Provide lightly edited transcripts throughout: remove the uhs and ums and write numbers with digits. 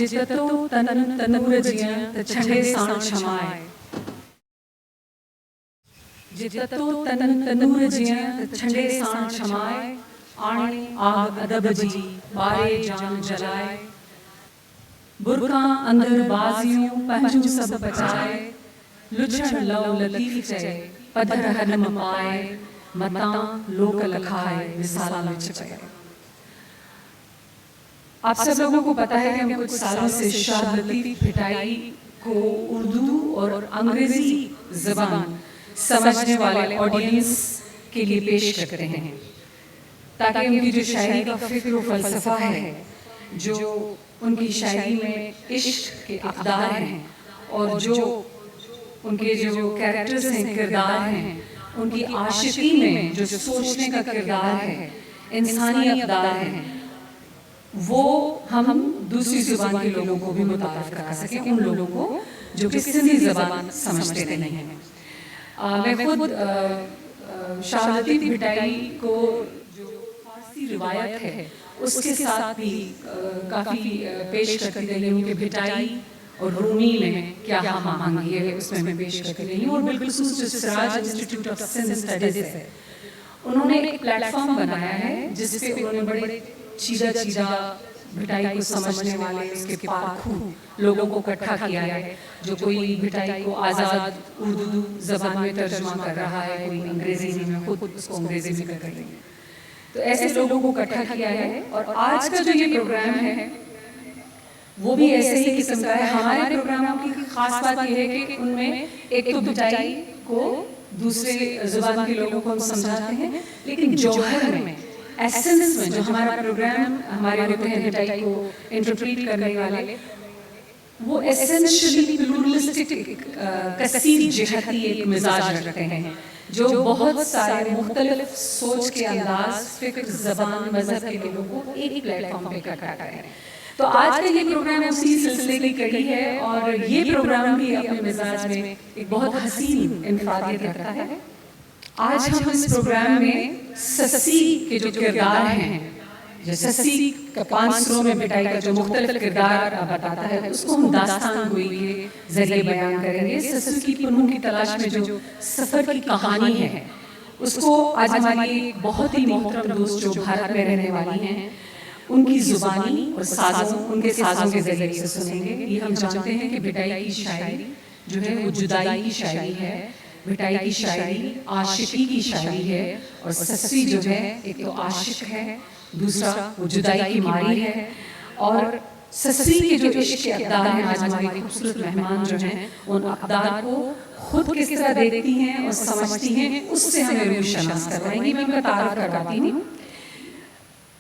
जिततो तनूर जियां त छंडे साण क्षमाए। जिततो तनूर जियां त छंडे साण क्षमाए। आणी आग अदब जी बारे जान जलाए। बुरका अंदर बाजियों पंजू सब बचाए। लुछण लव लतीफ चए पधर हनम पाए। मता लोक लखाए विसाला विच पे। आप सब लोगों को पता है कि हम कुछ सालों से शाह लतीफ़ भिटाई को उर्दू और अंग्रेजी ज़बान समझने वाले ऑडियंस के लिए पेश करते हैं, ताकि उनकी जो शायरी का फ़िक्र और फ़लसफ़ा है, जो उनकी शायरी में इश्क के अक़दार हैं और जो उनके जो कैरेक्टर्स हैं, किरदार हैं, उनकी आशिकी में जो सोचने का किरदार है, इंसानी अक़दार हैं, वो हम दूसरी ज़ुबान के लोगों को भी मुतारिफ़ करा सकें, उन लोगों को जो कि सिंधी ज़बान समझते नहीं हैं। मैं खुद शाह लतीफ़ भिटाई को जो फ़ारसी रिवायत है उसके साथ भी काफ़ी पेश करती रही हूँ कि भिटाई और रूमी में क्या मांगी है, उसमें मैं पेश करती रही हूँ। और बिलखुसूस जो Siraj institute of Sindh studies है, उन्होंने एक प्लेटफॉर्म बनाया है जिस पे उन्होंने बड़े चीदा भिटाई को समझने वाले उसके पारखू लोगों को इकट्ठा किया है। जो कोई भिटाई को आज़ाद उर्दू ज़बान में तर्जुमा कर रहा है, कोई अंग्रेज़ी में, खुद उसको अंग्रेज़ी में कर रही है, तो ऐसे लोगों को इकट्ठा किया है। और आज का जो ये प्रोग्राम है वो भी ऐसे ही किस्म का है। हमारे प्रोग्रामों की खास बात यह है कि उनमें एक तो भिटाई को दूसरे ज़ुबान के लोगों को हम समझाते हैं, लेकिन जौहर में, एसेंस में, जो हमारा प्रोग्राम हमारे होते हैं भिटाई को इंटरप्रेट करने वाले, वो एसेंशियली प्लूरलिस्टिक कसीर जिहती एक मिजाज रखते हैं, जो बहुत सारे मुख्तलिफ सोच के अंदाज, फिक्र, ज़बान, मज़हब के लोगों को एक प्लेटफॉर्म पे इकट्ठा करें। तो आज का ये प्रोग्राम उसी सिलसिले की कड़ी है और ये प्रोग्राम भी अपने मिजाज में एक बहुत हसीन इनफरादियत रखता है। आज हम इस प्रोग्राम में सस्सी के जो किरदार हैं, जो सस्सी का 5 सुरों में भिटाई का जो मुख्तलिफ किरदार बताता है, उसको हम दास्तान गोई के जरिए बयान करेंगे। सस्सी की पुनूं की तलाश में जो सफ़र की कहानी है, उसको आज हमारी बहुत ही मोहतरम दोस्त जो भारत में रहने वाली हैं, उनकी ज़ुबानी और साज़ों, उनके साज़ों के ज़रिए से सुनेंगे। ये हम जानते हैं कि भिटाई की शायरी जो है वो जुदाई की शायरी है, भिटाई की शायरी आशिकी की शायरी है। और सस्सी जो है, एक तो आशिक है, दूसरा वो जुदाई की मारी है। और सस्सी के जो इश्क के अक़दार हैं, आज हमारी खूबसूरत मेहमान जो हैं, उन अक़दार को खुद किस तरह देखती हैं और समझती हैं, उससे हमें रूशनास करवाएंगी। मैं उनका तारुफ करवाती हूँ।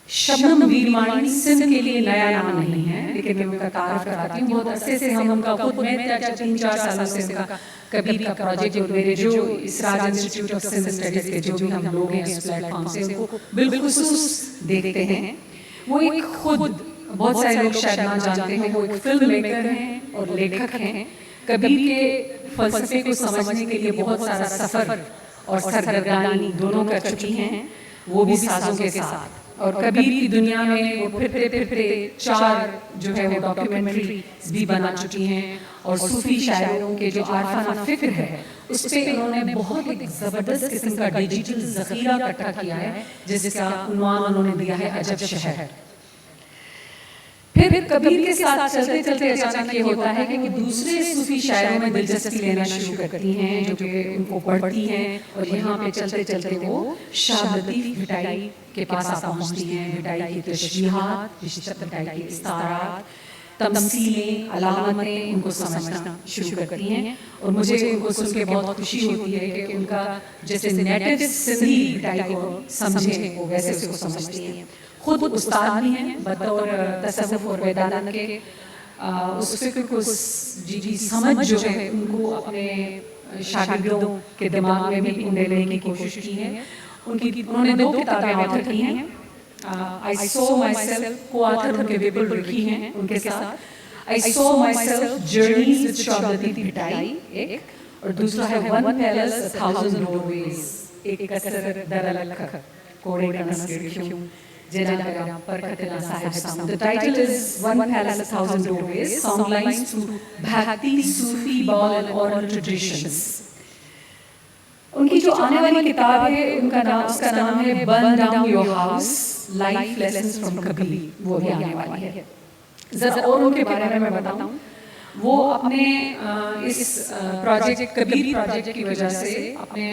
शबनम वीरवाणी सिंध के लिए नया नाम नहीं है, लेकिन मैं उनका तारुफ कराती हूँ। बहुत अरसे से हम उनका खुद, मैं 3-4 सालों से उनका कबीर का प्रोजेक्ट और मेरे जो Siraj institute of Sindh studies के जो भी हम लोग हैं इस प्लेटफॉर्म से उनको बिलखुसूस देखते हैं। वो एक खुद, बहुत सारे लोग शायद ना जानते हैं, वो एक फिल्म मेकर हैं और लेखक हैं। कबीर के फ़लसफ़े को समझने के लिए बहुत सारा सफ़र और सरगर्दानी दोनों कर चुकी हैं, वो भी साज़ों के साथ। और कबीर की दुनिया में वो फिरते 4 जो है वो डॉक्यूमेंट्री भी बना चुकी हैं। और सूफी शायरों के जो आरफाना फ़िक्र है, उस पे उन्होंने बहुत एक ज़बरदस्त किस्म का डिजिटल ज़ख़ीरा इकट्ठा किया है, जिसका उन्वान उन्होंने दिया है अजब शहर। फिर कबीर के साथ चलते चलते अचानक ये होता है कि वो दूसरे सूफी शायरों में दिलचस्पी लेना शुरू करती हैं, जो कि उनको पढ़ती हैं। और यहाँ पे चलते चलते वो शाह लतीफ़ भिटाई के पास पहुँचती हैं। भिटाई की तशबीहात, भिटाई की इस्तारात, तमसीलें, अलामतें उनको समझना शुरू करती हैं। और मुझे उनको सुन के बहुत खुशी होती है कि उनका जैसे नेटिव सिंधी भिटाई को समझे वो वैसे उसको समझती हैं। खुद उस्ताद भी हैं बतौर तसव्वुफ़ और वेदांत के। उस फिक्र को जी समझ जो है उनको अपने शागिर्दों के दिमाग में भी उंडेलने की कोशिश की है। उन्होंने 2 किताबें ऑथर की हैं। आई सो माई सेल्फ को ऑथर उनके विपुल लिखी हैं उनके साथ। I saw myself journeys with Shah Latif Bhitai एक, और दूसरा है वन पैलेस 1000 डोरवेज, एक कसर दरअल कोड़े का नस्ल क्यों Jenagaram Parkatila Sahib Sam. The title is One Palace, A Thousand Doorways, Songlines through Bhakti, Sufi, Baul and oral traditions. उनकी जो आने वाली किताब है उसका नाम है Burn Down Your House, Life Lessons from Kabir, वो भी आने वाली है. जरा और उनके बारे में मैं बताऊं. वो अपने इस प्रोजेक्ट कबीर प्रोजेक्ट की वजह से अपने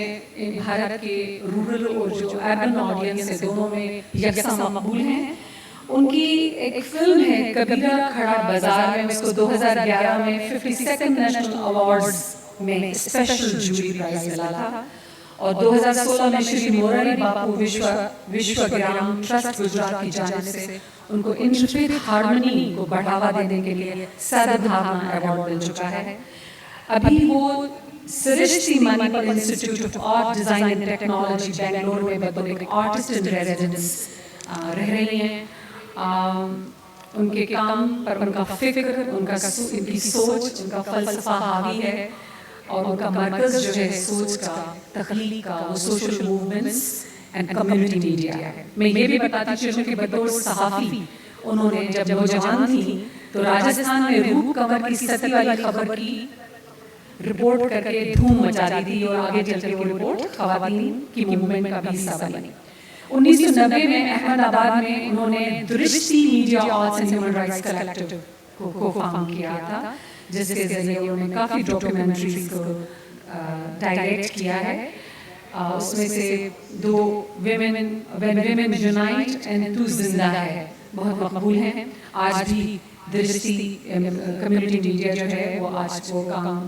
भारत के रूरल और जो अर्बन ऑडियंस है दोनों में यकसा मकबूल हैं. उनकी एक फिल्म है कबीरा खड़ा बाजार में, उसको 2011 में 52nd नेशनल अवार्ड्स में स्पेशल जूरी प्राइज मिला था और 2016 में श्री मोरारी बापू विश्वग्राम ट्रस्ट गुजरात की जानिब से उनको इंटरफेथ हार्मनी को बढ़ावा देने के लिए सद्भावना अवार्ड मिल चुका है. अभी वो Srishti Manipal institute of art design and technology Bangalore में बतौर एक आर्टिस्ट इन रेजिडेंस रह रही हैं. उनके काम पर उनका फिक्र, उनकी सोच, उनका फलसफा हावी है और उनका मरकज जो है सोच का, तख्लीक का, वो social movements and community media है. मैं ये भी बताती चलूँ कि बतौर सहाफ़ी उन्होंने जब नौजवान थी तो राजस्थान में रूप कंवर की सती वाली खबर की रिपोर्ट करके धूम मचा दी थी और आगे चल के वो रिपोर्ट ख़वातीन की मूवमेंट का भी हिस्सा बनी. 1990 में अहमदाबाद में उन्होंने दृष्टि media arts and human rights collective को फाउंड किया था, जिसके जरिए उन्होंने काफ़ी डॉक्यूमेंट्रीज को डायरेक्ट किया है. उसमें से 2 When Women Unite एंड तू जिंदा है बहुत मकबूल हैं. आज भी दृष्टि कम्युनिटी मीडिया जो है वो आज वो काम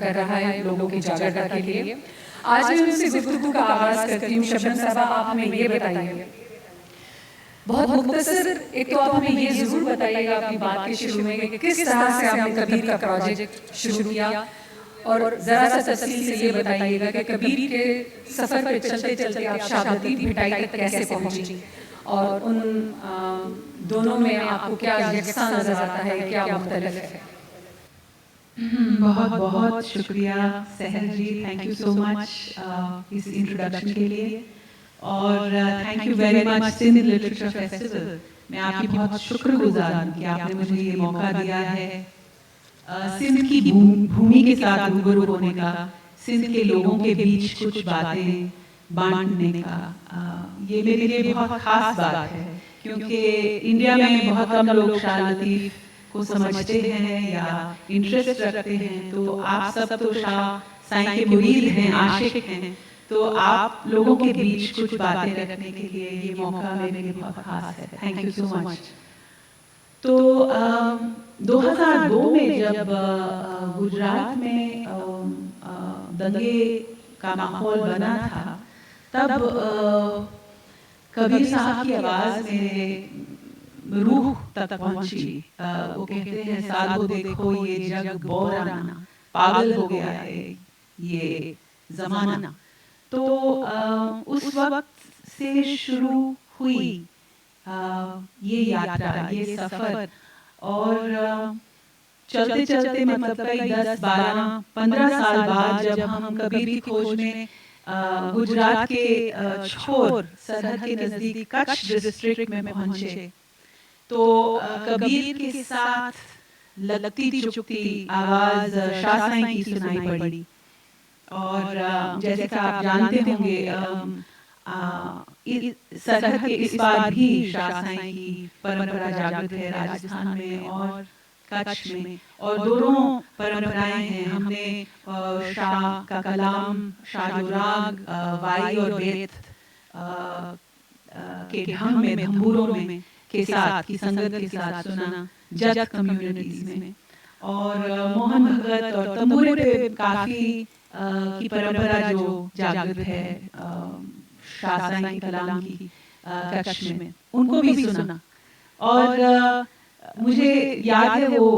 कर रहा है लोगों की जागरूकता के लिए. आज मैं उनसे गुफ्तगू का आगाज़ करती हूँ. शबनम साहबा, आप हमें ये बताइए बहुत मुख्तसर, एक तो आप हमें ये ज़रूर बताइएगा अपनी बात के शुरू में कि किस तरह से आपने कबीर का प्रोजेक्ट शुरू किया और ज़रा सा तफसील से ये बताइएगा कि कबीर के सफ़र पे चलते चलते आप शहादती भिटाई तक कैसे पहुँची और उन दोनों में आपको क्या यकसा नज़र आता है, क्या मुख्तलिफ है. बहुत बहुत शुक्रिया Sahar ji, thank you so much इस इंट्रोडक्शन के लिए और thank you very much Sindh literature festival. मैं आपकी बहुत शुक्रगुजार हूँ कि आपने मुझे ये मौका दिया है सिंध की भूमि के साथ रूबरू होने का, सिंध के लोगों के बीच कुछ बातें बांटने का. ये मेरे लिए बहुत खास बात है क्योंकि इंडिया में बहुत कम लोग शाह लतीफ़ को समझते हैं या इंटरेस्ट रखते हैं. तो आप सब तो शाह साईं के मुरीद हैं, आशिक हैं, तो आप लोगों के बीच कुछ बातें रखने के लिए ये मौका मेरे लिए बहुत खास है. Thank you so much. तो 2002 में जब गुजरात में दंगे का माहौल बना था तब कबीर साहब की आवाज़ मेरे रूह तक पहुंची. वो कहते हैं साधो देखो ये जग बोराना, पागल हो गया है ये जमाना. तो उस वक्त से शुरू हुई ये यात्रा, ये सफ़र और चलते चलते मतलब कई 10-12-15 साल बाद जब हम कबीर की खोज में गुजरात के छोर सरहद के नज़दीक कच्छ डिस्ट्रिक्ट में पहुंचे तो कबीर के साथ लगती चुपती आवाज़ शाह साईं की सुनाई पड़ी. और जैसे कि आप जानते होंगे सरहद के इस पार भी शाह साईं की परंपरा जागृत है राजस्थान में और कच्छ में, और दोनों परंपराएं हैं. हमने शाह का कलाम, शाह जो राग, वाई और बेत के ढंग में, धंबूरों में के साथ की संगत के साथ सुना जट कम्युनिटीज में. और मोहन भगत और तंबूरे पे काफ़ी की परंपरा जो जागृत है शाह साईं कलाम की कच्छ में, उनको भी सुना. और मुझे याद है वो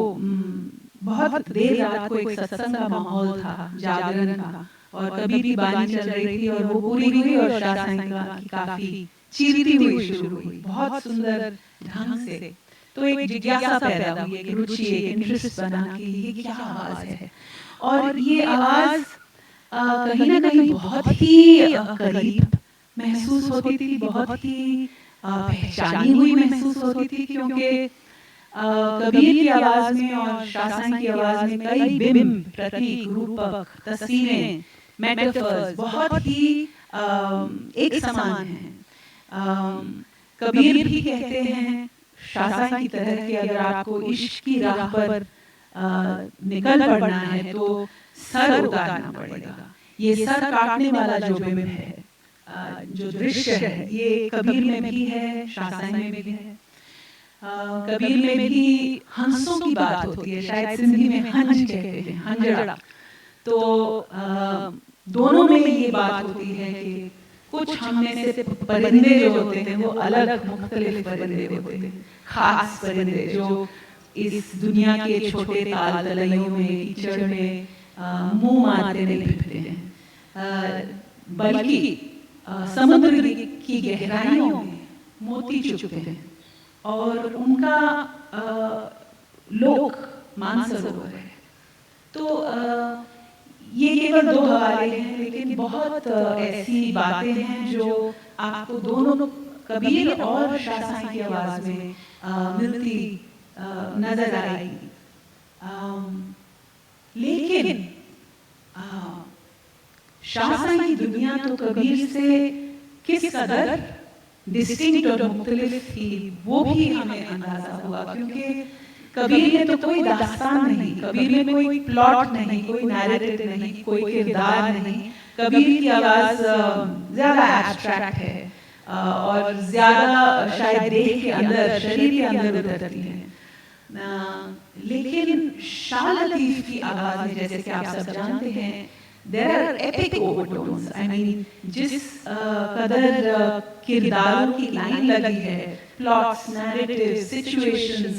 बहुत देर रात को एक सत्संग का माहौल था, जागरण का, और कबीर की बानी चल रही थी और वो पूरी हुई और शाह साईं की काफ़ी चीरती हुई शुरू हुई बहुत सुंदर ढंग से. तो एक जिज्ञासा पैदा हुई, एक रुचि, एक इंटरेस्ट बना कि ये क्या आवाज़ है. और ये आवाज़ कहीं ना कहीं बहुत ही करीब महसूस होती थी, बहुत ही पहचानी हुई महसूस होती थी, क्योंकि कबीर की आवाज़ में और शाह साईं की आवाज़ में कई बिंब, प्रतीक, रूपक, तस्वीरें, मेटाफर्स बहुत ही एक समान हैं। कबीर भी कहते हैं शाह साईं की तरह कि अगर आपको इश्क की राह पर निकल पड़ना है तो सर उतारना पड़ेगा। ये सर काटने वाला जो बिंब है, जो दृश्य है, ये कबीर में भी है, शाह साईं में भी है। कबीर में भी हंसों की बात होती है, शायद सिंधी में हंज कहते हैं, हंजड़ा। तो दोनों में ये बात होती है कि कुछ हम में से परिंदे जो होते हैं वो अलग मुख्तलिफ परिंदे होते हैं, खास परिंदे जो इस दुनिया के छोटे ताल तलैयों में, कीचड़ में मुंह मारते नहीं फिरते हैं, बल्कि समुद्र की गहराइयों में मोती चुगते हैं। और उनका लोक मानसरोवर है। तो ये केवल दो हवाले हैं, लेकिन बहुत ऐसी बातें हैं जो आपको दोनों कबीर और शाह साईं की आवाज़ में मिलती नजर आएगी। लेकिन शाह साईं की दुनिया तो कबीर से किस कदर डिस्टिंक्ट और मुख्तलिफ थी, वो भी हमें अंदाजा हुआ, क्योंकि कबीर में तो कोई दास्तान नहीं, कबीर में कोई प्लॉट नहीं, कोई नैरेटिव नहीं, कोई किरदार नहीं। कबीर की आवाज़ ज़्यादा एब्स्ट्रैक्ट है और ज़्यादा शायद देह के अंदर, शरीर के अंदर उतरती है। लेकिन शाह लतीफ़ की आवाज़ में, जैसे कि आप सब जानते हैं, there are epic overtones. I mean, जिस कदर किरदारों की लाइन लगी है, plots, narratives, situations,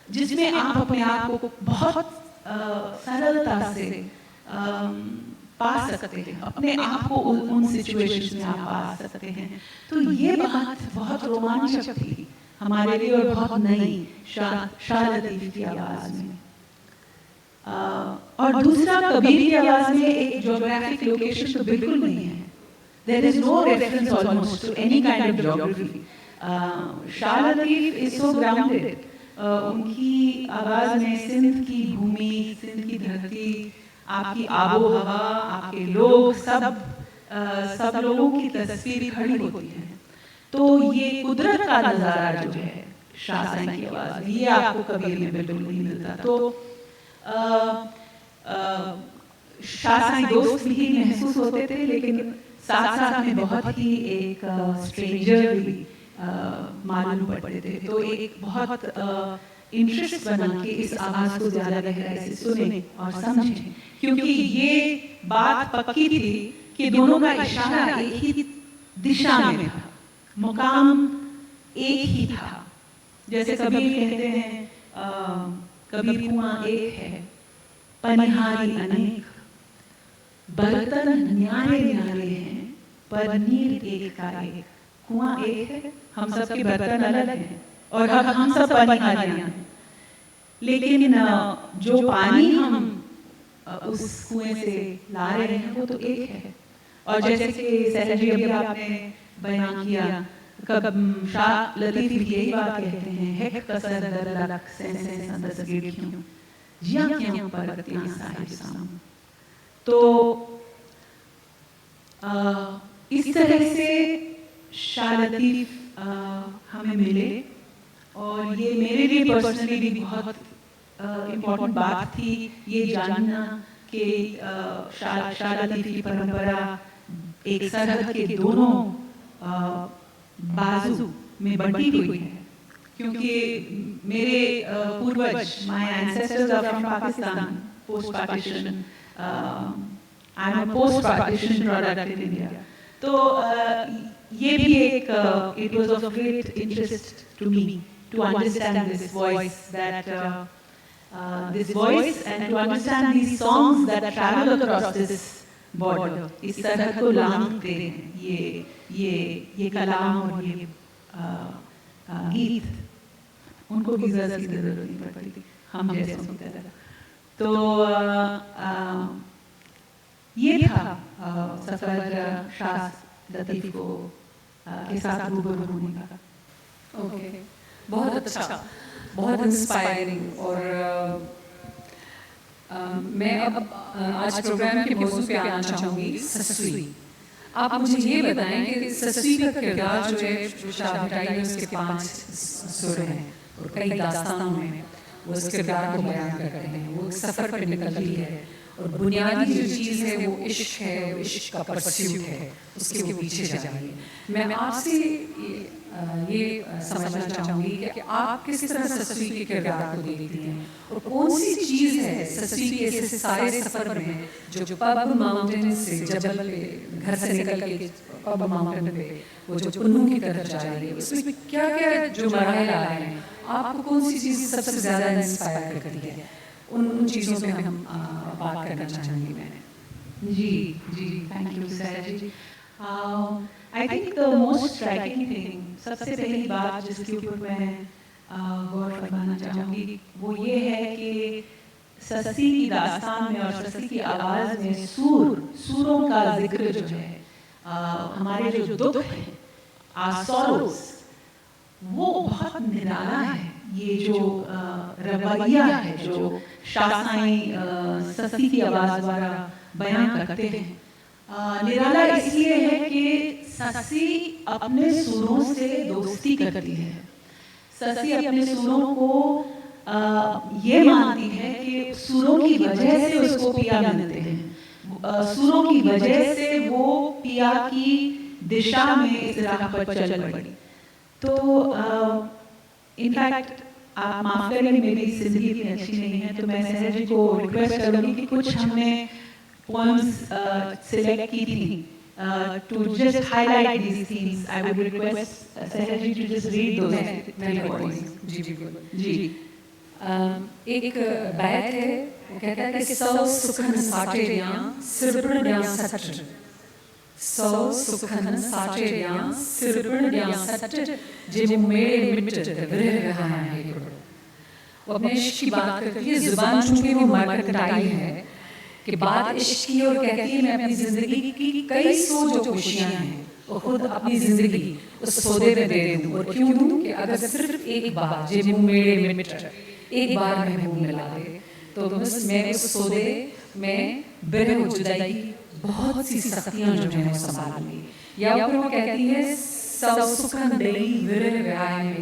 जिसमें आप अपने आप को बहुत सरलता से पा सकते हैं, अपने आप को उन situations में आप पा सकते हैं। तो ये बात बहुत रोमांचक थी हमारे लिए और बहुत नई शाह लतीफ़ की आवाज़ में। और दूसरा, कबीर की आवाज़ में एक ज्योग्राफिक लोकेशन तो बिल्कुल नहीं है। There is no reference almost to any kind of geography. Shah Latif is so grounded. उनकी आवाज़ में सिंध की भूमि, सिंध की धरती, आपकी आबो हवा, आपके लोग, सब लोगों की तस्वीर खड़ी होती है। तो ये कुदरत का नज़ारा जो है शाह साईं की आवाज़ में, ये आपको कबीर में बिल्कुल नहीं मिलता। तो शाह साईं दोस्त भी महसूस होते थे, लेकिन साथ साथ में बहुत ही एक स्ट्रेंजर भी मालूम पड़ते थे। तो एक बहुत इंटरेस्ट बना कि इस आवाज़ को ज़्यादा गहराई से सुने और समझें, क्योंकि ये बात पक्की थी कि दोनों का इशारा एक ही दिशा में था, मुकाम एक ही था। जैसे कबीर कहते हैं, कबीर कुआं एक है, पनिहारी अनेक, बर्तन न्यारे न्यारे हैं, पर नीर एक का एक। कुआं एक है, हम सब के बर्तन अलग हैं और अब हम सब पनिहारियां हैं, लेकिन जो पानी हम उस कुएं से ला रहे हैं वो तो एक है। और जैसे कि सहज जी अभी आपने बयान किया, शाह लतीफ़ यही बात कहते हैं, हेक कसर दरलक सेंसें संदस गिड़कियों जिया क्यों परतियां साहिब सामू। तो इस तरह से शाह लतीफ़ हमें मिले और ये मेरे लिए पर्सनली भी बहुत इम्पोर्टेंट बात थी ये जानना कि शाह लतीफ़ की परंपरा एक सरहद के दोनों बाजू में बंटी हुई है, क्योंकि मेरे पूर्वज, my ancestors are from Pakistan post partition, I am a post partition product in India. तो ये भी एक it was of great interest to me to understand this voice that this voice and to understand these songs that travel across this border, इस सरहद को लांघते हैं ये कलाम और ये गीत, उनको भी ज़रूरत नहीं पड़ती हम जैसों की तरह। तो ये था सफ़र शाह लतीफ़ को के साथ रूबरू होने का। ओके, बहुत अच्छा, बहुत इंस्पायरिंग। और मैं अब आज प्रोग्राम के मौजू पे आना चाहूँगी, ससुई। आप मुझे ये बताएं कि ससुई का किरदार जो है, जो शाह भटाई में उसके 5 सुर हैं और कई दास्तानों में वो उस किरदार को बयान करते हैं। वो एक सफ़र पर निकलती है और बुनियादी जो चीज़ है वो इश्क है, वो इश्क का परस्यूट है, उसके वो पीछे जाएंगे। मैं आपसे ये समझना चाहूँगी कि आप किस तरह ससुई के किरदार को देखती हैं और कौन सी चीज़ है ससुई के ऐसे सारे सफ़र में जो पब माउंटेन से जबल पे घर से निकल के पब माउंटेन पे वो जो पुन्नू की तरफ जा रही है, उसमें क्या क्या जो मराहल आ रहे हैं, आपको कौन सी चीज़ सबसे ज़्यादा इंस्पायर करती है? उन चीज़ों पे हम बात करना चाहेंगे। मैंने जी, thank you sir ji. I think the most striking thing, सबसे पहली बात जिसके ऊपर मैं गौर फरमाना चाहूँगी वो ये है कि ससी की दास्तान में और ससी की आवाज़ में सूरों का जिक्र जो है, हमारे जो दुख है, सॉरोस, वो बहुत निराला है। ये जो रवैया है जो शासाई ससी की आवाज़ द्वारा बयान करते हैं, निराला इसलिए है कि ससी अपने सुरों से दोस्ती करती है। ससी अपने सुरों को ये मानती है कि सुरों की वजह से उसको पिया मिलते हैं, सुरों की वजह से वो पिया की दिशा में इस राह पर चल पड़ी। तो इनफैक्ट आप माफ करेंगे, मेरी सिंधी भी अच्छी नहीं है, तो मैं सहज जी को रिक्वेस्ट करूँगी कि कुछ हमने poems select की थी to just highlight these themes. I would request Sahaj ji to just read those poems. जी। एक बैत है, वो कहता है कि 100 सुखन साटे रियां सिरपण रियां सट, 100 सुखन साटे रियां सिरपण रियां सट, जे मेरे मिट विरह रहा है करो। वो अपने इश्क की बात करती है, जुबान चूंकि वो मरकटाई है कि बात इश्क की और कहती है मैं अपनी ज़िंदगी की कई सौ जो खुशियाँ हैं वो खुद अपनी ज़िंदगी उस सौदे में दे दूँ। और क्यों दूँ कि अगर सिर्फ एक बार जे मुँह मेरे मिट, एक बार महबूब मिला दे तो बस मैं उस सौदे में बिरह जुदाई की बहुत सी सख्तियाँ जो हैं वो संभाल ली। या फिर वो कहती है 100 सुखन दई विरह रहा है,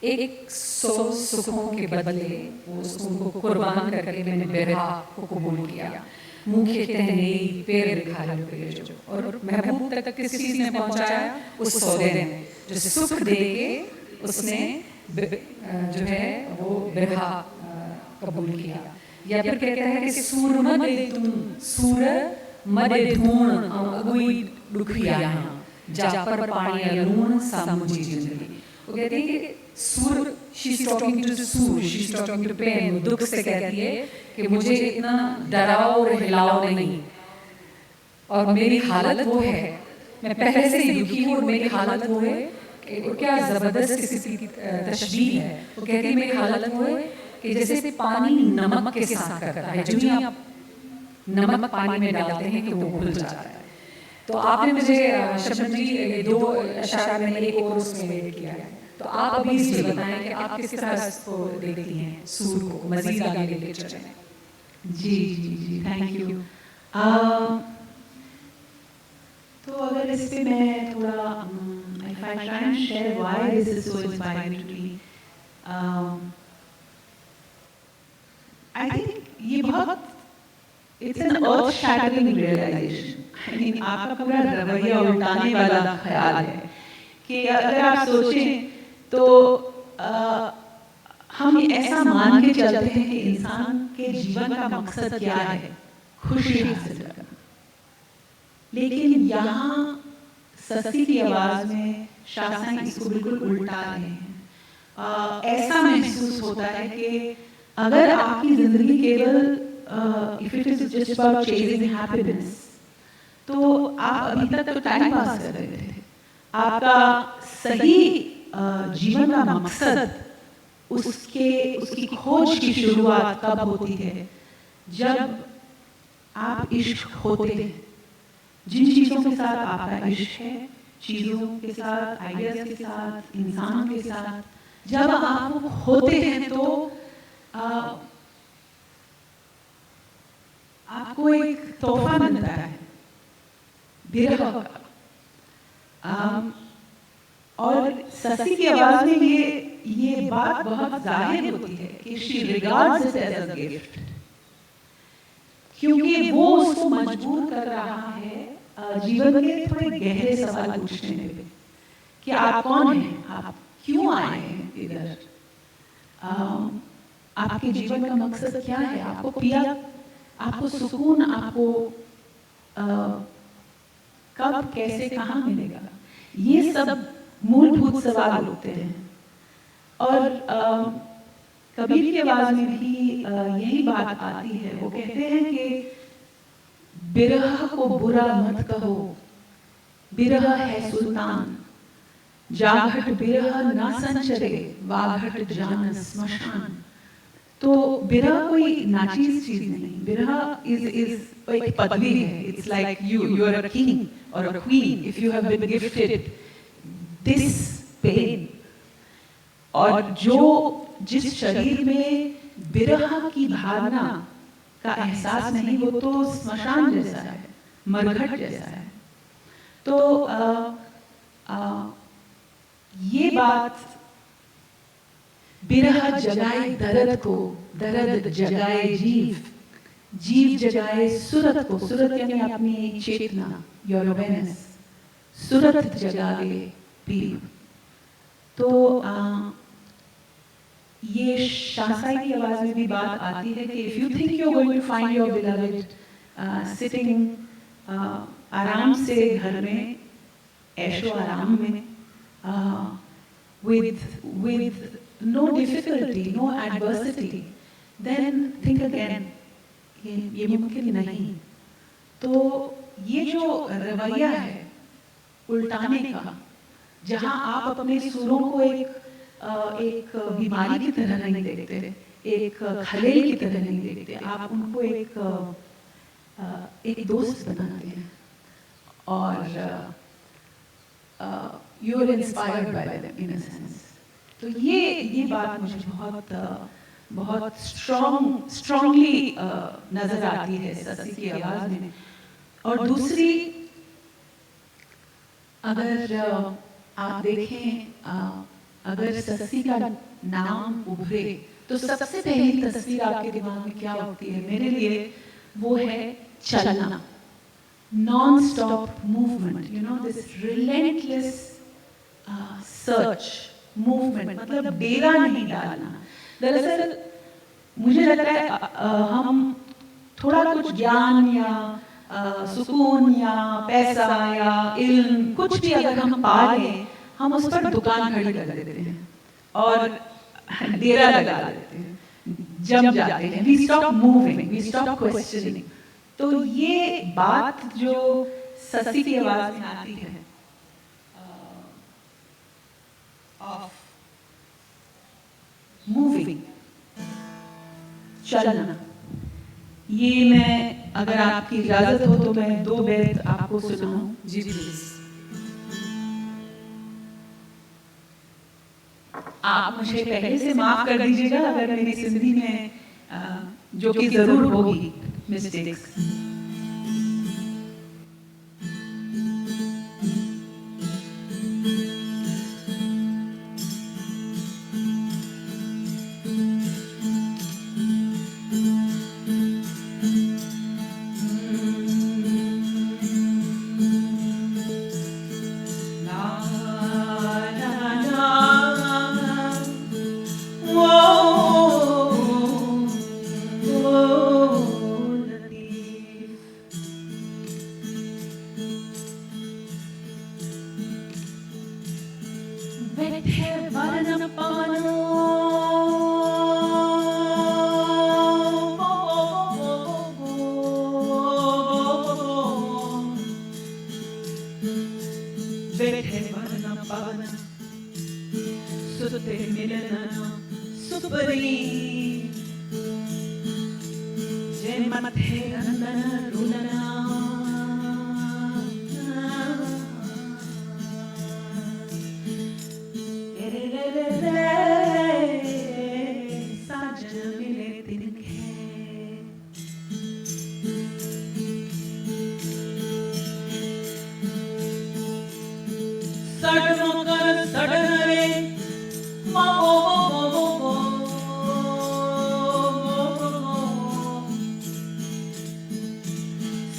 एक 100 सुखों के बदले वो उनको कुर्बान करके मैंने बिरहा को कबूल किया। मुँह के तहने पैर दिखा लो जो, और महबूब तक किस चीज़ ने पहुँचाया? उस सौदे ने, जो सुख दे के उसने जो है वो बिरहा कबूल किया। या फिर कहता है कि सूर मदे तुम सूर मदे धूण अगुई दुखिया जा पर पानी लूण सामुजी जिंदगी। वो कहती है कि Sur, she is talking to Sur, she is talking to pain, दुख से कहती है कि मुझे इतना डराओ और हिलाओ नहीं। और मेरी हालत वो है, मैं पहले से ही दुखी हूँ और मेरी हालत वो है कि क्या ज़बरदस्त किसी की तशबीह है। वो कहती है मेरी हालत वो है कि जैसे पानी नमक के साथ करता है, जो ही आप नमक पानी में डालते हैं कि वो घुल जाता है। तो आपने मुझे शबनम जी ये 2 अशार में एक और उसमें ऐड किया है, तो आप अभी इसलिए बताएं कि आप किस तरह इसको देखती हैं सूर को मज़ीद आगे लेके चलें। जी, थैंक यू। तो अगर इस पे मैं थोड़ा if I try and share why this is so inspiring to me, I think ये बहुत it's an earth shattering realization. I mean आपका पूरा रवैया उल्टाने वाला ख्याल है कि अगर आप सोचें तो हम ऐसा मान के चलते हैं कि इंसान के जीवन का मकसद क्या है? खुशी हासिल करना। लेकिन यहाँ ससी की आवाज़ में शासन इसको बिल्कुल उल्टा रहे हैं। ऐसा महसूस होता है कि अगर आपकी ज़िंदगी केवल if it is just about chasing happiness, तो आप अभी तक तो टाइम पास कर रहे थे। आपका सही जीवन का मकसद उसकी खोज की शुरुआत कब होती है? जब आप इश्क होते हैं। जिन चीज़ों के साथ आपका इश्क है चीज़ों के साथ, आइडियाज़ के साथ, इंसानों के साथ जब आप होते हैं तो आपको एक तोहफा मिलता है बिरह का। और ससी की आवाज में ये बात बहुत जाहिर होती है कि she regards it as a gift, क्योंकि वो उसको मजबूर कर रहा है जीवन के थोड़े गहरे सवाल पूछने पे कि आप कौन हैं, आप क्यों आए हैं इधर, आपके जीवन का मकसद क्या है, आपको पिया, आपको सुकून, आपको कब, कैसे, कहाँ मिलेगा। ये सब मूलभूत सवाल होते हैं। और कबीर की आवाज में भी यही बात आती है। वो कहते हैं कि बिरह को बुरा मत कहो, बिरह है सुल्तान, जाघट बिरह ना संचरे, वाघट जान स्मशान। तो बिरह कोई नाचीज चीज नहीं, बिरह इज एक पदवी है। It's like you are a king और a queen if you have been gifted this pen. और जो जिस शरीर में बिरह की भावना का एहसास नहीं, वो तो स्मशान जैसा है, मरघट जैसा है। तो ये बात बिरह जगाए दर्द को, दर्द जगाए जीव, जीव जगाए सुरत को, सुरत यानी अपनी चेतना, योर अवेयरनेस, सुरत जगाए पीर। तो ये शासाई की आवाज में भी बात आती है कि if you think you are going to find your beloved sitting आराम से घर में, ऐशो आराम में, with no difficulty, no adversity, then think again, ये मुमकिन नहीं। तो ये जो रवैया है उल्टाने का, जहाँ आप अपने सुरों को एक बीमारी की तरह नहीं देखते, एक खलेल की तरह नहीं देखते, आप उनको एक दोस्त बनाते हैं और you are inspired by them in a sense. तो ये बात मुझे बहुत स्ट्रांगली नजर आती है ससी की आवाज में। और दूसरी, अगर आप देखें, अगर ससी का नाम उभरे तो सबसे पहली तस्वीर आपके दिमाग में क्या होती है? मेरे लिए वो है चलना, non stop movement, you know, this relentless search movement, मतलब डेरा नहीं डालना। दरअसल मुझे लगता है हम थोड़ा कुछ ज्ञान या सुकून या पैसा या इल्म कुछ भी अगर हम पा लें, हम उस पर दुकान खड़ी कर देते हैं और डेरा लगा देते हैं, जम जाते हैं। We stop moving, we stop questioning. तो ये बात जो ससी की आवाज में आती है ऑफ मूविंग, चलना, ये मैं, अगर आपकी इजाजत हो तो मैं 2 बैत आपको सुनाऊं। जी प्लीज। आप मुझे पहले से माफ कर दीजिएगा अगर मेरी सिंधी में जो कि जरूर होगी मिस्टेक्स।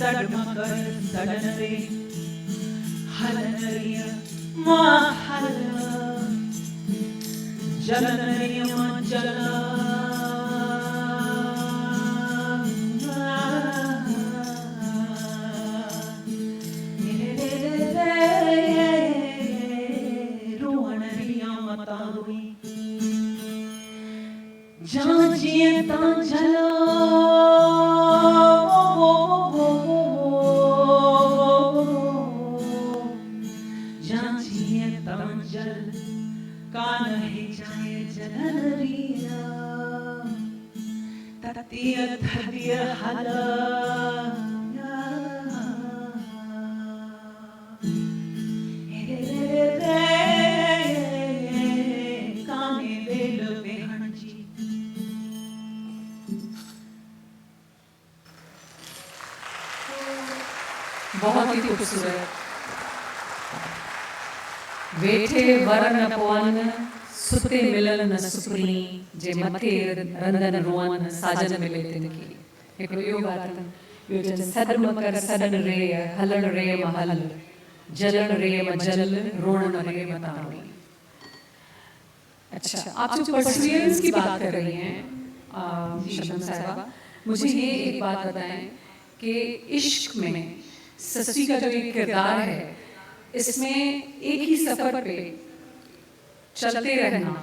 सडमकर सडनरे हलनरिय महल जलनरिय जल बहुत ही खूबसूरत। वेठे वरन पवन सुते मिलन न सुपनी जे मथे रंदन रोअन साजन मिले तिनकी। हिकिड़ो इहो ॻातन ॿियो चवनि सदम कर सदन रे हलण रे महल जलन रे जल रोण रे मताणी। अच्छा, आप जो परसिवियरेंस की बात कर रही हैं शबनम साहिबा, मुझे ये एक बात बताएं कि इश्क में सस्ती का जो एक किरदार है, इसमें एक ही सफर पे चलते रहना,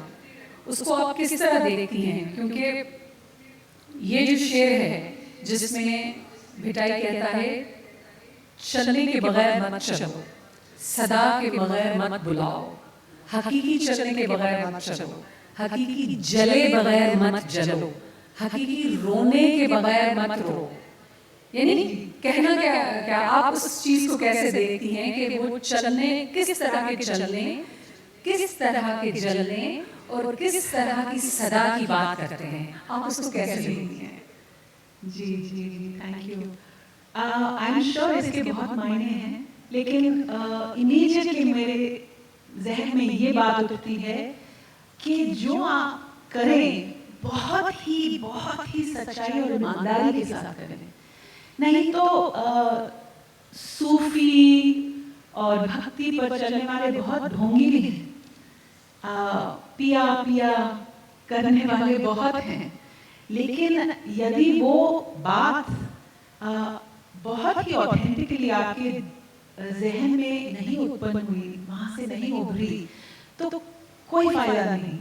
उसको आप किस तरह देखती हैं? क्योंकि ये जो शेर है जिसमें भिटाई कहता है चलने के बगैर मत चलो, सदा के बगैर मत बुलाओ, हकीकी चलने के बगैर मत चलो, हकीकी जले बगैर मत जलो, हकीकी रोने के बगैर मत रो। यानी कहना क्या आप उस चीज को कैसे देखती हैं कि वो चलने किस तरह के चलने, किस तरह के जलने और किस तरह की सदा की बात करते हैं, आप उसको कैसे देखती हैं? जी जी जी, thank you. I am sure इसके बहुत मायने हैं, लेकिन इमीडिएटली मेरे जहन में ये बात उठती है कि जो आप करें बहुत ही सच्चाई और ईमानदारी के साथ करें। नहीं तो सूफी और भक्ति पर चलने वाले बहुत ढोंगी भी हैं, पिया पिया करने वाले बहुत हैं, लेकिन यदि वो बात बहुत ही ऑथेंटिकली आपके जहन में नहीं उत्पन्न हुई, वहां से नहीं उभरी, तो कोई फायदा नहीं।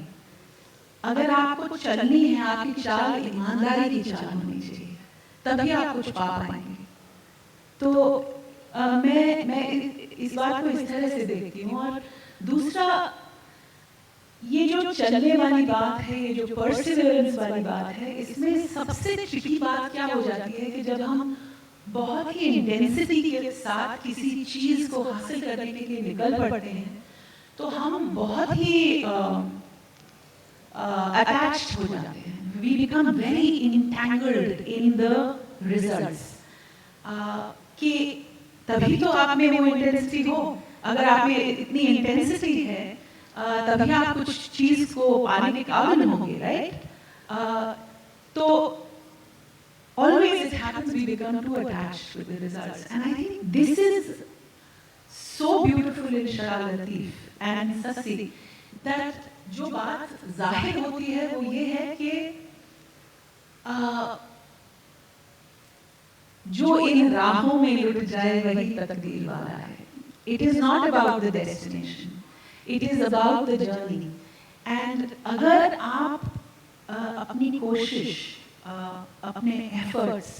अगर आपको चलनी है, आपकी चाल ईमानदारी की चाल होनी चाहिए, तभी आप कुछ पा पाएंगे। तो मैं इस बात को इस तरह से देखती हूँ। और दूसरा, ये जो चलने वाली बात है, ये जो परसिवरेंस वाली बात है, इसमें सबसे ट्रिकी बात क्या हो जाती है कि जब हम बहुत ही इंटेंसिटी के साथ किसी चीज को हासिल करने के लिए निकल पड़ते हैं, तो हम बहुत ही अटैच्ड हो जाते हैं। We become very entangled in the results. कि तभी तो आप में वो इंटेंसिटी हो। अगर आप में इतनी इंटेंसिटी है, तभी आप कुछ चीज को पाने के काबिल होंगे, राइट? तो always it happens we become too attached with the results, and I think this is so beautiful in Shara Latif and Sassi that जो बात जाहिर होती है वो ये है कि जो इन राहों में लुट जाए वही तकदीर वाला है। It is not about the destination, it is about the journey. And अगर आप अपनी कोशिश, अपने एफर्ट्स,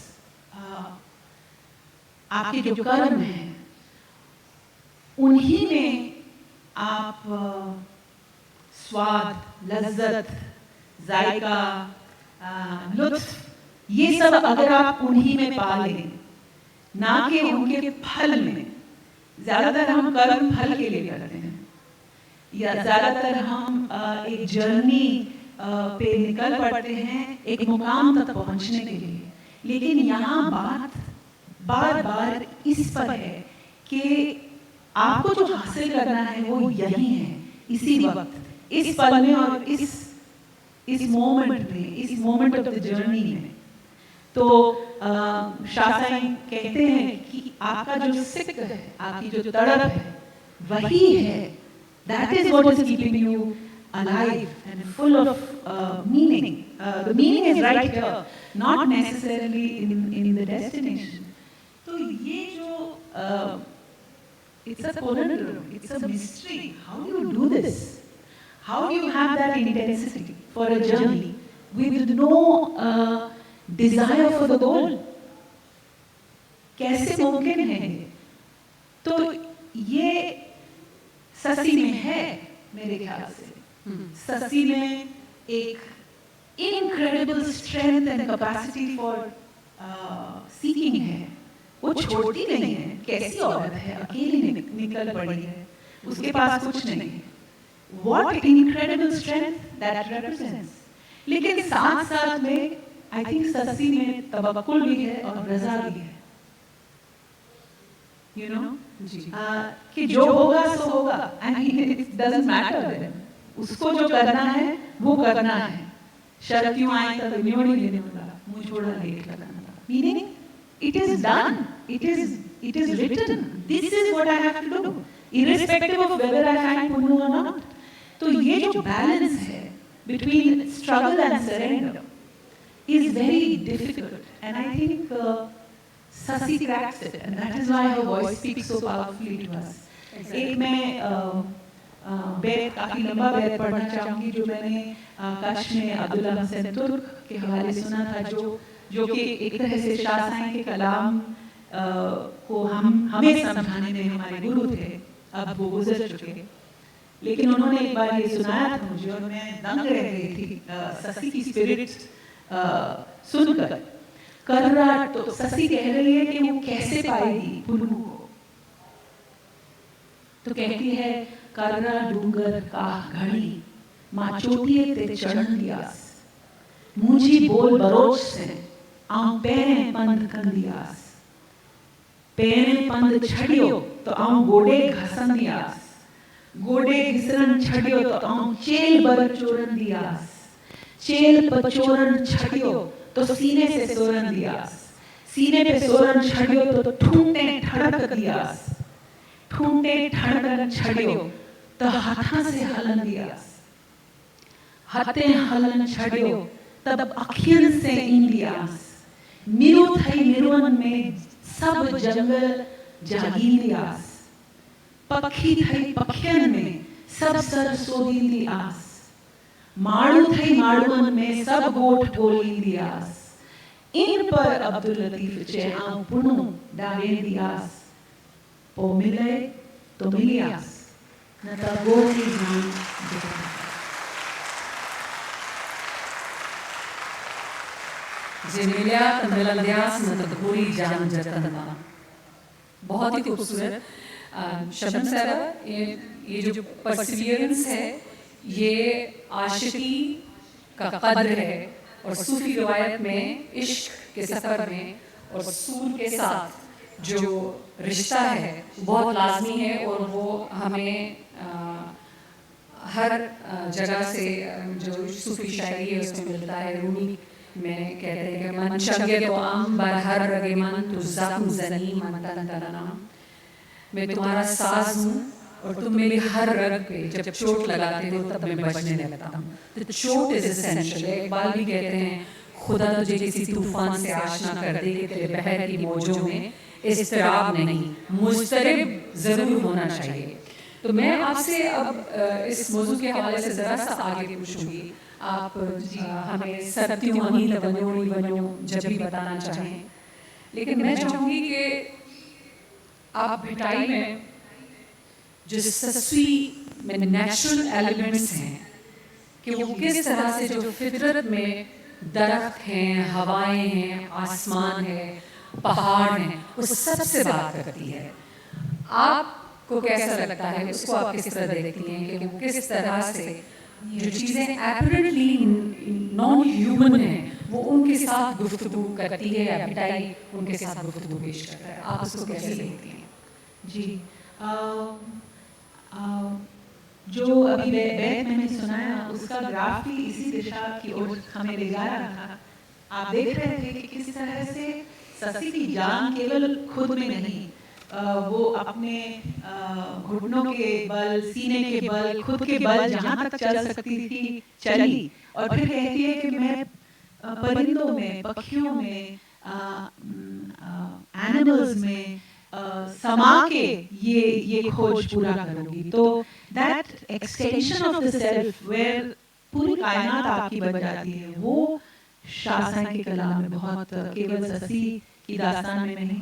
आपके जो कर्म हैं, उन्हीं में आप स्वाद, लज्जत, जायका, लुत्फ, ये सब अगर आप उन्हीं में पा लें, ना कि उनके फल में। ज्यादातर हम कर्म फल के लिए करते हैं, या ज्यादातर हम एक जर्नी पे निकल पड़ते हैं एक मुकाम तक पहुंचने के लिए। लेकिन यहाँ बात बार बार इस पर है कि आपको जो हासिल करना है वो यही है, इसी वक्त, इस पल में और इस मोमेंट में, इस मोमेंट ऑफ द जर्नी में। तो शाह साईं कहते हैं कि आपका जो सिक है, आपकी जो तड़प है, वही है, that is what is keeping you alive and full of meaning. The meaning is right here, not necessarily in the destination. तो ये जो it's a conundrum, it's a mystery. How do you do this? How do you have that intensity for a journey with no desire for the goal? कैसे मुमकिन है ये? तो ये ससी में है मेरे ख्याल से। ससी में एक incredible strength and capacity for seeking है। वो छोड़ती नहीं है, कैसी औरत है, अकेली निकल पड़ी है, उसके पास कुछ नहीं है। What incredible strength that represents. लेकिन साथ साथ में I think ससी में तवक्कुल भी है और रज़ा भी है। You know? कि जो होगा सो होगा, I mean it doesn't matter then. उसको जो करना है वो करना है। शर्त क्यों आई तब न्योड़ी लेने वाला, मुँह छोड़ा लेट लगाना। Meaning it is done, it is written. This is what I have to do, irrespective of whether I find पुण्य or not. तो ये जो balance है between struggle and surrender is very difficult, and I think Sasi cracks it, and that is why her voice speaks so powerfully to us. एक मैं बैत काफी लंबा बैत पढ़ना चाहूँगी जो मैंने कश में अब्दुल्ला हसन तुर्क के हवाले सुना था, जो कि एक तरह से शाह साईं के कलाम को हमें समझाने में हमारे गुरु थे, अब वो गुजर चुके, लेकिन उन्होंने एक बार ये सुनाया था मुझे और मैं दंग रह गई थी ससी की स्पिरिट सुनकर। कर्रा तो ससी कह रही है कि वो कैसे पाएगी पुन्नू को, तो कहती है कर्रा डूंगर का घड़ी माँ चोटिए ते चढ़न दियास, मुझी बोल बरोच से आऊं पैरे पंद कंदियास, पैरे पंद छड़ियो तो आऊं गोडे घसन दियास, गोडे घिसरन छड़ियो तो आऊं चेल बर चोरन दियास, चेल पर चोरन छड़ियो तो सीने से सोरन दियास, सीने पे सोरन छड़ियो तो ठूंटे ठड़क दियास, ठूंटे ठड़कन छड़ियो तो हाथा से हलन दियास, हाथे हलन छड़ियो तब अखियन से इन दियास, मिरु थई मिरुवन में सब जंगल जागी दियास, पक्षी थई पक्षियन में सब सर सोदी दियास, माड़ू थई माड़ुअन में सब गोठ बोली दियास, इन पर अब्दुल लतीफ चे आऊं पुण्णु डावे दियास, पो मिले तो मिलियास, न ता गोरी जान दियास। जे मिलिया तो मिलंदियास, न तो गोरी जान जतनवा। बहुत ही खूबसूरत शबनम साहबा, ये जो परसिवियरेंस है, ये आशिकी का कद्र है, और सूफी रिवायत में इश्क के सफ़र में और सूर के साथ जो रिश्ता है बहुत लाजमी है, और वो हमें हर जगह से जो सूफी शायरी है उसमें मिलता है। रूमी में कहते हैं कि मन शंगे तो आम बर हर रगे मन तु ज़ख्म ज़नी मन तन तनना, मैं तुम्हारा साज हूँ और तुम मेरी हर रग पे जब चोट लगाते हो तब मैं बजने लगता हूँ। तो चोट इज एसेंशियल। इकबाल भी कहते हैं खुदा तुझे किसी तूफान से आशना कर दे कि तेरे बहर की मौजों में इज़्तिराब नहीं, मुज़्तरिब ज़रूर होना चाहिए। तो मैं आपसे अब इस मौजू के हवाले से ज़रा सा आगे पूछूंगी। आप हमें सत्यों अहीं वनो जब भी बताना चाहें, लेकिन मैं चाहूँगी कि आप भिटाई में जो सस्वी में नेचुरल एलिमेंट्स हैं कि वो किस तरह से जो फितरत में दरख्त हैं, हवाएं हैं, आसमान है, पहाड़ हैं, वो सबसे बात करती है। आपको कैसा लगता है, उसको आप किस तरह देखती हैं कि वो किस तरह से जो चीज़ें एपरेंटली नॉन ह्यूमन हैं वो उनके साथ गुफ्तगू करती है या भिटाई उनके साथ गुफ्तगू पेश करता है, आप उसको कैसे देखती हैं? जी, जो अभी बैत मैंने सुनाया उसका ग्राफ भी इसी दिशा की ओर हमें ले जा रहा था आप देख रहे थे कि किस तरह से ससी की जान केवल खुद में नहीं, वो अपने घुटनों के बल, सीने के बल, खुद के बल जहाँ तक चल सकती थी चली, और फिर कहती है कि मैं परिंदों में, पक्षियों में, एनिमल्स में समा के ये खोज पूरा करूंगी। तो that extension of the self where पूरी कायनात आपकी बन जाती है, वो शासन के कलाम में बहुत, केवल ससी की दास्तान में नहीं,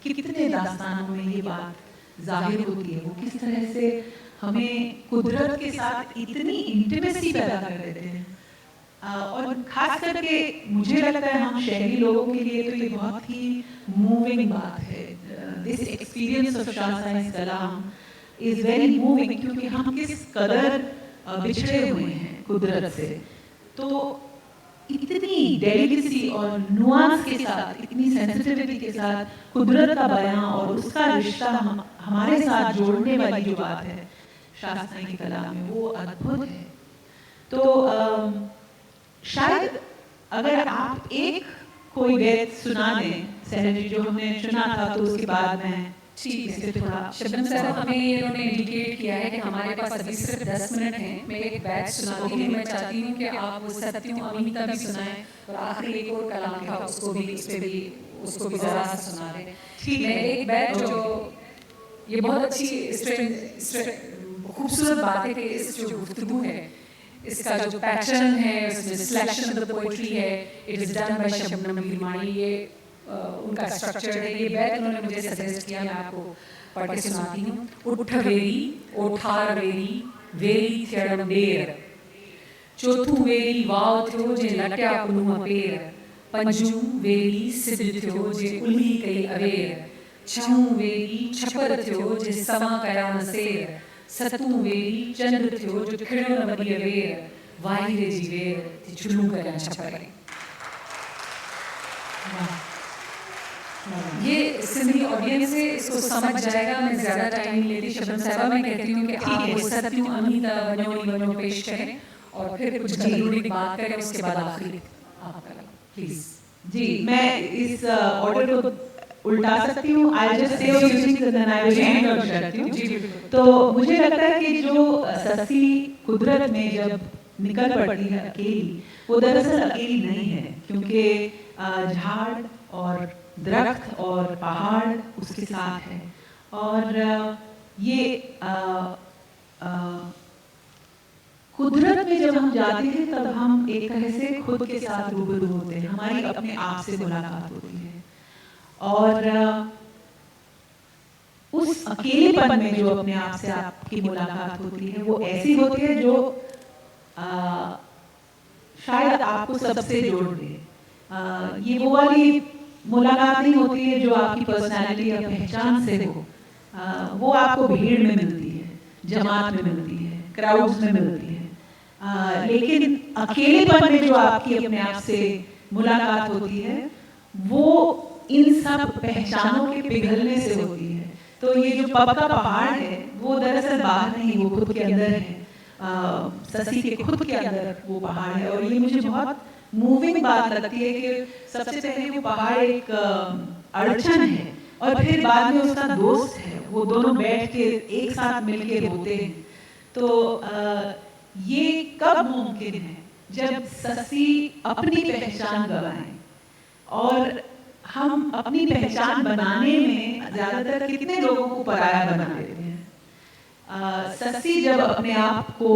कितने दास्तानों में ये बात जाहिर होती है। वो किस तरह से हमें कुदरत के साथ इतनी इंटीमेसी पैदा कर देते हैं। और खास करके मुझे लगता है हम शहरी लोगों के लिए तो ये बहुत ही मूविंग बात है। This experience of Shah science Kalam is very moving, क्योंकि हम किस कदर बिछड़े हुए हैं कुदरत से। तो इतनी डेलिकेसी और नुआंस के साथ, इतनी सेंसिटिविटी के साथ कुदरत का बयां और उसका रिश्ता हमारे साथ जोड़ने वाली जो बात है शास्त्रीय की कला में, वो अद्भुत है। तो शायद अगर आप एक कोई वेद सुना दें सहज जी, जो हमने सुना था, तो उसके बाद मैं ठीक है। थोड़ा शबनम सर, हमें इन्होंने इंडिकेट किया है कि हमारे पास अभी सिर्फ 10 मिनट हैं। मैं एक बैच सुनाती हूँ। मैं चाहती हूँ कि आप वो सत्यम अमिता भी सुनाएं, और आखिरी एक और कलाम था उसको भी, उसको भी ज़रा सा सुना दें। मैं एक बैच जो ये बहुत अच्छी खूबसूरत बात है कि इस जो गुफ्तगू है, इसका जो पैटर्न है, उसमें सिलेक्शन ऑफ द पोइट्री है, it is done by Shabnam Girmani. ये उनका स्ट्रक्चर है। ये बैत उन्होंने मुझे सजेस्ट किया, मैं आपको पढ़ के सुनाती हूँ। उठ वेरी ओठार वेरी वेरी थियड़म डेर, चौथू वेरी वाव थियो जे लट्या पुनुम पेर, पंजू वेरी सिद्ध थियो जे उल्ही कई अवेर, छहूं वेरी छपर थियो जे समा कया न सेर, सतूं वेरी चंद्र थियो जो खिड़ो न वरी अवेर, वाहिरे जी वेर थी चुल्लू कया छपर। ये सिंधी ऑडियंस है, इसको समझ जाएगा। मैं ज़्यादा टाइम नहीं लेती। शबनम साहिबा, मैं कहती हूँ कि आप वो सत्यू अमीता वनो पेश करें और फिर कुछ जरूरी बात करें, उसके बाद आखिरी आपका प्लीज। जी, मैं इस ऑर्डर को उल्टा सकती हूँ। I just say using then I will end और करती हूँ। तो मुझे लगता है कि जो ससी कुदरत में जब निकल पड़ती है अकेली, वो दरअसल अकेली नहीं है, क्योंकि झाड़ और दरख्त और पहाड़ उसके साथ है। और ये कुदरत में जब हम जाते हैं तब हम एक तरह से खुद के साथ रूबरू होते हैं, हमारी अपने आप से मुलाकात होती है। और उस अकेलेपन में जो अपने आप से आपकी मुलाकात होती है, वो ऐसी होती है जो शायद आपको सबसे जोड़ दे। ये वो वाली मुलाकात नहीं होती है जो आपकी पर्सनालिटी या पहचान से हो। वो आपको भीड़ में मिलती है, जमात में मिलती है, क्राउड्स में मिलती है। लेकिन अकेलेपन में जो आपकी अपने आप से मुलाकात होती है, वो इन सब पहचानों के पिघलने से होती है। तो ये जो पब का पहाड़ है, वो दरअसल बाहर नहीं, वो खुद के अंदर है। ससी के खुद के अंदर वो पहाड़ है। और ये मुझे बहुत मूविंग बात लगती है कि सबसे पहले वो पहाड़ एक अड़चन है, और फिर बाद में उसका दोस्त है। वो दोनों बैठ के एक साथ मिलके रोते हैं। तो ये कब मुमकिन है? जब ससी अपनी पहचान गवाएं। और हम अपनी पहचान बनाने में ज्यादातर कितने लोगों को पराया बना देते हैं। ससी जब अपने आप को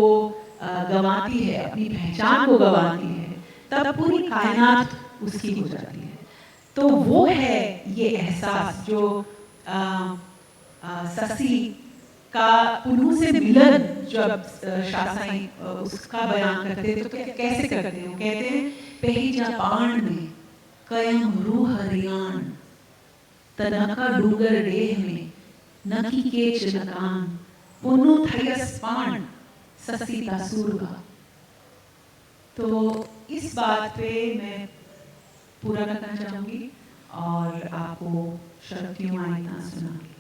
गंवाती है, अपनी पहचान को गंवाती है, तब पूरी कायनात उसकी हो जाती है। तो वो है ये एहसास जो ससी का पुनः से मिलन जब शासाई उसका बयान करते हैं, तो कैसे करते हैं? कहते हैं, पहजा पाण में कयम रूह रियान, तनका डूगर रेह में नकी केच नकान, पुनु थयस पाण ससी तासुरगा। तो इस बात पे मैं पूरा करना चाहूंगी और आपको शक्तियों आईना सुनाऊंगी।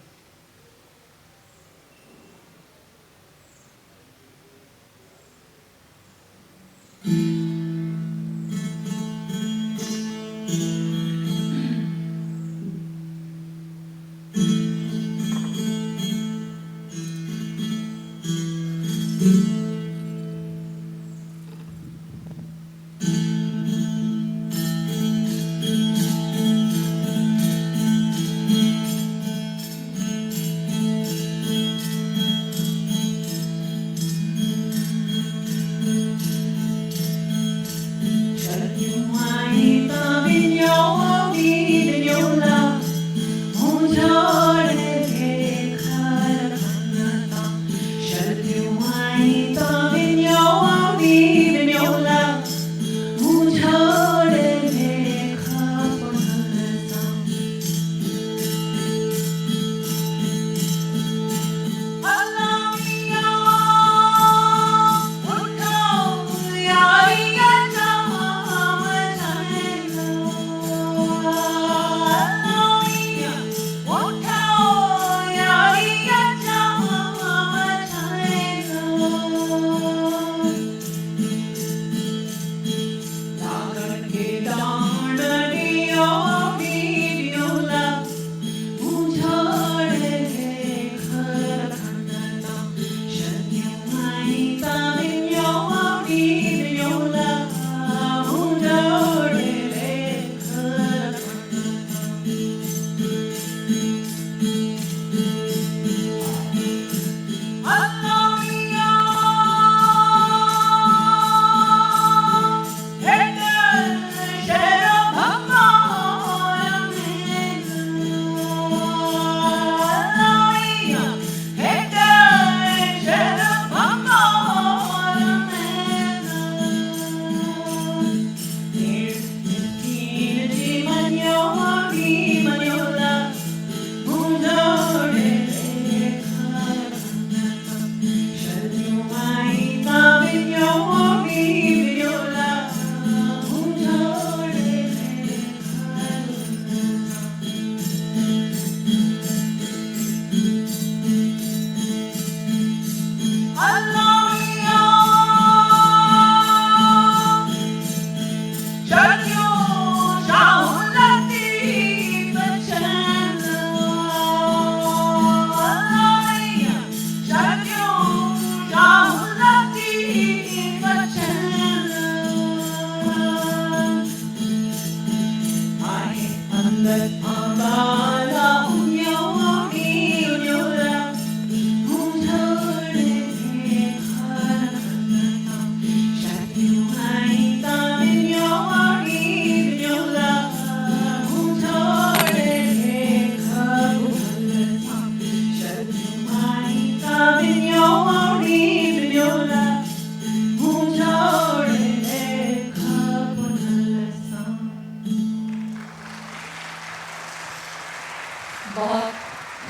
बहुत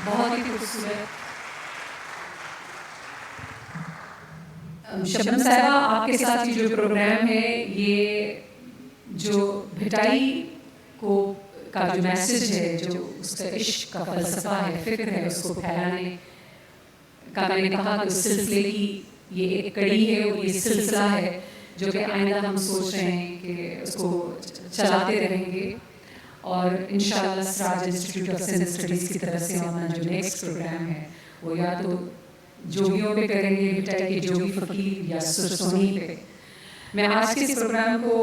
बहुत ही खूबसूरत। शबनम साहिबा, आपके साथ ये जो प्रोग्राम है, ये जो भिटाई को का जो मैसेज है, जो उसका इश्क का फ़लसफ़ा है, फ़िक्र है, उसको फैलाने का मैंने कहा कि उस सिलसिले की ये एक कड़ी है और ये सिलसिला है जो कि आइंदा हम सोच रहे हैं कि उसको चलाते रहेंगे। और इंशाअल्लाह Siraj institute of Sindh studies की तरफ से हमारा जो नेक्स्ट प्रोग्राम है वो या तो जोगियों पे करेंगे, भिटाई के जोगी फ़कीर, या सुरसोनी पे। मैं आज के इस प्रोग्राम को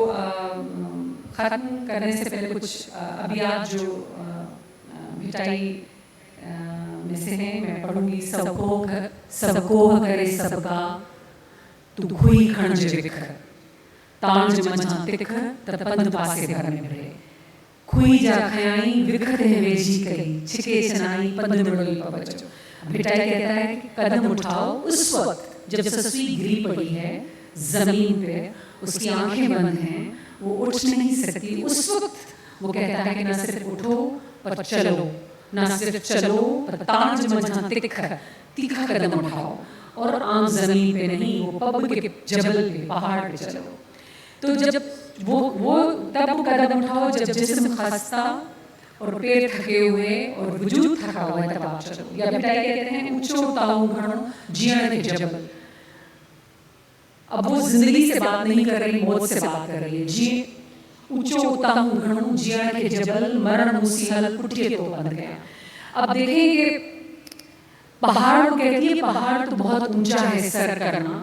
ख़त्म करने से पहले कुछ अभियात जो भिटाई में से हैं मैं पढ़ूँगी। सबको करे सबका तू खुई खणज विख, तांज मझा तिख तपंद पासे भर में भरे, खुई जा खयाई विखत है वेजी कई, छिके चनाई पंद मुड़ोई पवचो। भिटाई कहता है कि कदम उठाओ उस वक्त जब ससुई गिरी पड़ी है जमीन पे, उसकी आंखें बंद हैं, वो उठ नहीं सकती। उस वक्त वो कहता है कि ना सिर्फ उठो पर चलो, ना सिर्फ चलो पर तांज मझा तिख, तीखा कदम उठाओ, और आम जमीन पे नहीं, वो पब के जबल पे, पहाड़ पे चलो। तो जब वो तब वो कदम उठाओ जब जिस्म खस्ता और पैर थके हुए और वजूद थका हुआ है, तब आप चलो। या भिटाई कहते हैं ऊंचो ताऊ घणो जीण के जबल। अब वो जिंदगी से बात नहीं कर रही, मौत से बात कर रही है। जी ऊंचो ताऊ घणो जीण के जबल, मरण मूसीहल कुटिए तो बंध गया। अब देखेंगे पहाड़ को कहती है, पहाड़ तो बहुत ऊंचा है, सर करना,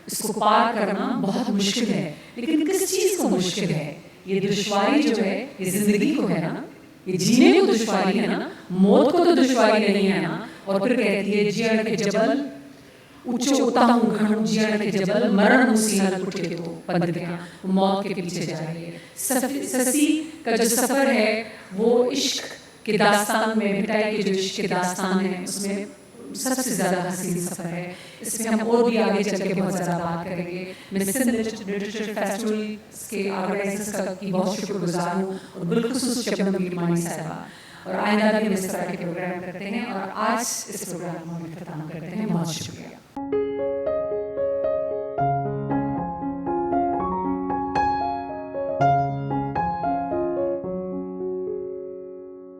इसको पार करना बहुत मुश्किल है। लेकिन किस चीज़ को मुश्किल है? ये दुश्वारी जो है ये जिंदगी को है ना, ये जीने को दुश्वारी है ना, मौत को तो दुश्वारी नहीं है ना। और फिर कहती है जीण के जबल ऊंचो ताऊ घणो जीण के जबल, मरण मूसीहल कुटिए तो बंध गया। मौत के पीछे जा रही है। ससी का जो सफ़र है वो इश्क के दास्तान में, भिटाई के जो इश्क के दास्तान है उसमें सबसे ज़्यादा हसीन सफ़र है। इसमें हम और भी आगे चल के बहुत ज़्यादा बात करेंगे। मैं सिंध लिटरेचर फेस्टिवल के ऑर्गेनाइजर्स की बहुत शुक्रगुजार हूँ, और बिलखुसूस शबनम गिरमानी साहिबा, और आइंदा भी हम इस तरह के प्रोग्राम करते हैं। और आज इस प्रोग्राम को हम इख्तिताम करते हैं। बहुत शुक्रिया।